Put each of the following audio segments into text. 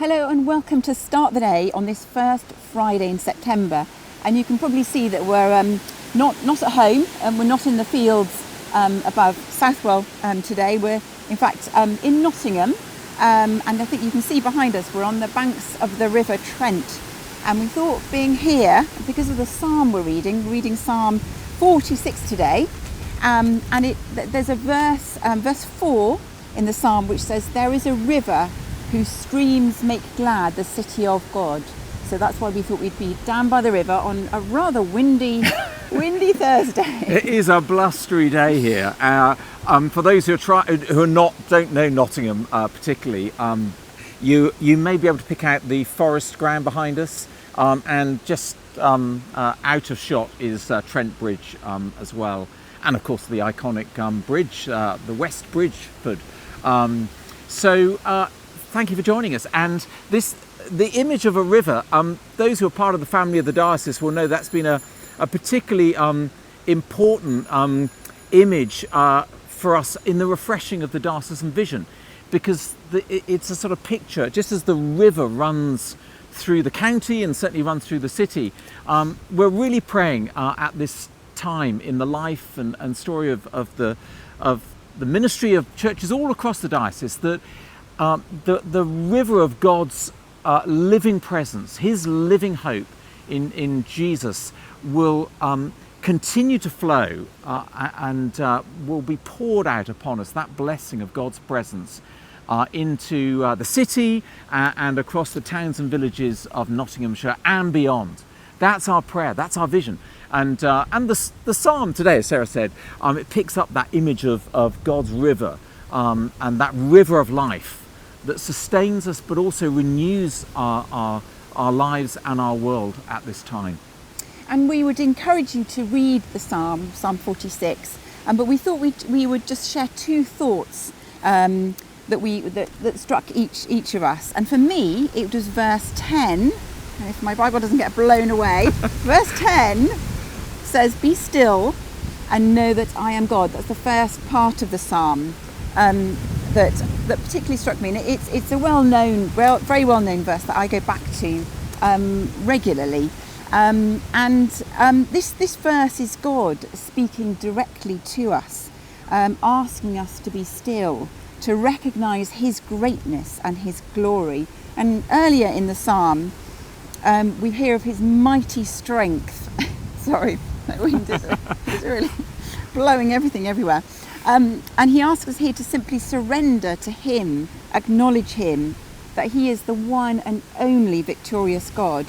Hello and welcome to Start the Day on this first Friday in September. And you can probably see that we're not at home, and we're not in the fields above Southwell today. We're in fact in Nottingham, and I think you can see behind us we're on the banks of the River Trent. And we thought, being here, because of the psalm we're reading Psalm 46 today, and there's a verse 4 in the psalm which says, "There is a river whose streams make glad the city of God." So that's why we thought we'd be down by the river on a rather windy Thursday. It is a blustery day here. For those who don't know Nottingham particularly, you may be able to pick out the forest ground behind us, and just out of shot is Trent Bridge as well, and of course the iconic bridge, the West Bridgeford. Thank you for joining us. And the image of a river, those who are part of the family of the diocese will know that's been a particularly important image for us in the refreshing of the diocesan vision, because it's a sort of picture, just as the river runs through the county and certainly runs through the city. We're really praying at this time in the life and story of the ministry of churches all across the diocese, that the river of God's living presence, his living hope in Jesus, will continue to flow and will be poured out upon us, that blessing of God's presence into the city and across the towns and villages of Nottinghamshire and beyond. That's our prayer, that's our vision. And the psalm today, as Sarah said, it picks up that image of God's river, and that river of life that sustains us but also renews our lives and our world at this time. And we would encourage you to read the Psalm 46, but we thought we would just share two thoughts that struck each of us. And for me, it was verse 10, and if my Bible doesn't get blown away, verse 10 says, "Be still and know that I am God." That's the first part of the psalm that particularly struck me. And it's a very well-known verse that I go back to regularly. This verse is God speaking directly to us, asking us to be still, to recognise his greatness and his glory. And earlier in the psalm, we hear of his mighty strength. Sorry, that wind is really blowing everything everywhere. And he asks us here to simply surrender to him, acknowledge him, that he is the one and only victorious God,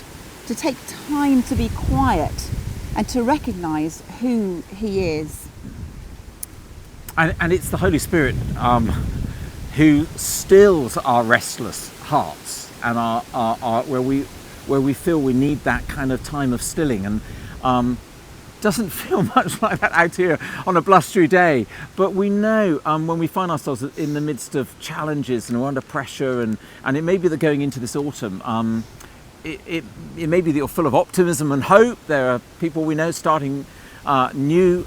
to take time to be quiet and to recognise who he is. And it's the Holy Spirit who stills our restless hearts and our where we feel we need that kind of time of stilling. And doesn't feel much like that out here on a blustery day, but we know when we find ourselves in the midst of challenges and we're under pressure, and it may be that going into this autumn, it may be that you're full of optimism and hope. There are people we know starting going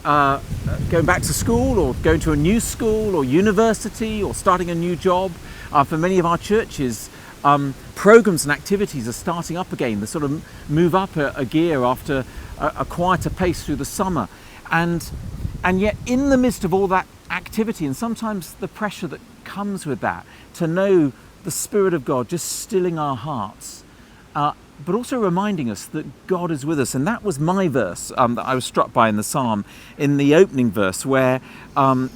back to school, or going to a new school or university, or starting a new job. For many of our churches, programs and activities are starting up again. They sort of move up a gear after a quieter pace through the summer, and yet in the midst of all that activity, and sometimes the pressure that comes with that, to know the Spirit of God just stilling our hearts, but also reminding us that God is with us. And that was my verse that I was struck by in the psalm, in the opening verse, where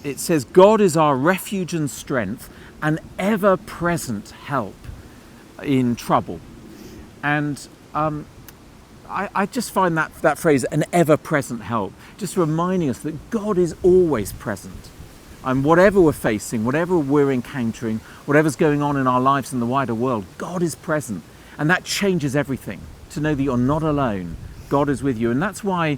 it says, "God is our refuge and strength, an ever-present help in trouble." And I just find that phrase, an ever-present help, just reminding us that God is always present. And whatever we're facing, whatever we're encountering, whatever's going on in our lives and the wider world, God is present. And that changes everything, to know that you're not alone. God is with you. And that's why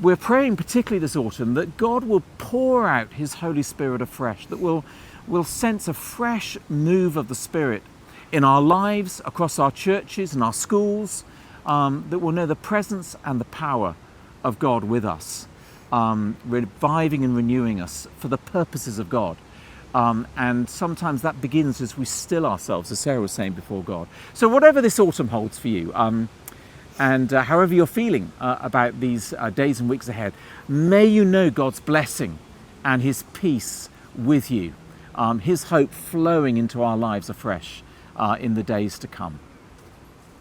we're praying, particularly this autumn, that God will pour out his Holy Spirit afresh, that we'll sense a fresh move of the Spirit in our lives, across our churches and our schools, that we'll know the presence and the power of God with us, reviving and renewing us for the purposes of God. And sometimes that begins as we still ourselves, as Sarah was saying, before God. So whatever this autumn holds for you, and however you're feeling about these days and weeks ahead, may you know God's blessing and his peace with you, his hope flowing into our lives afresh in the days to come.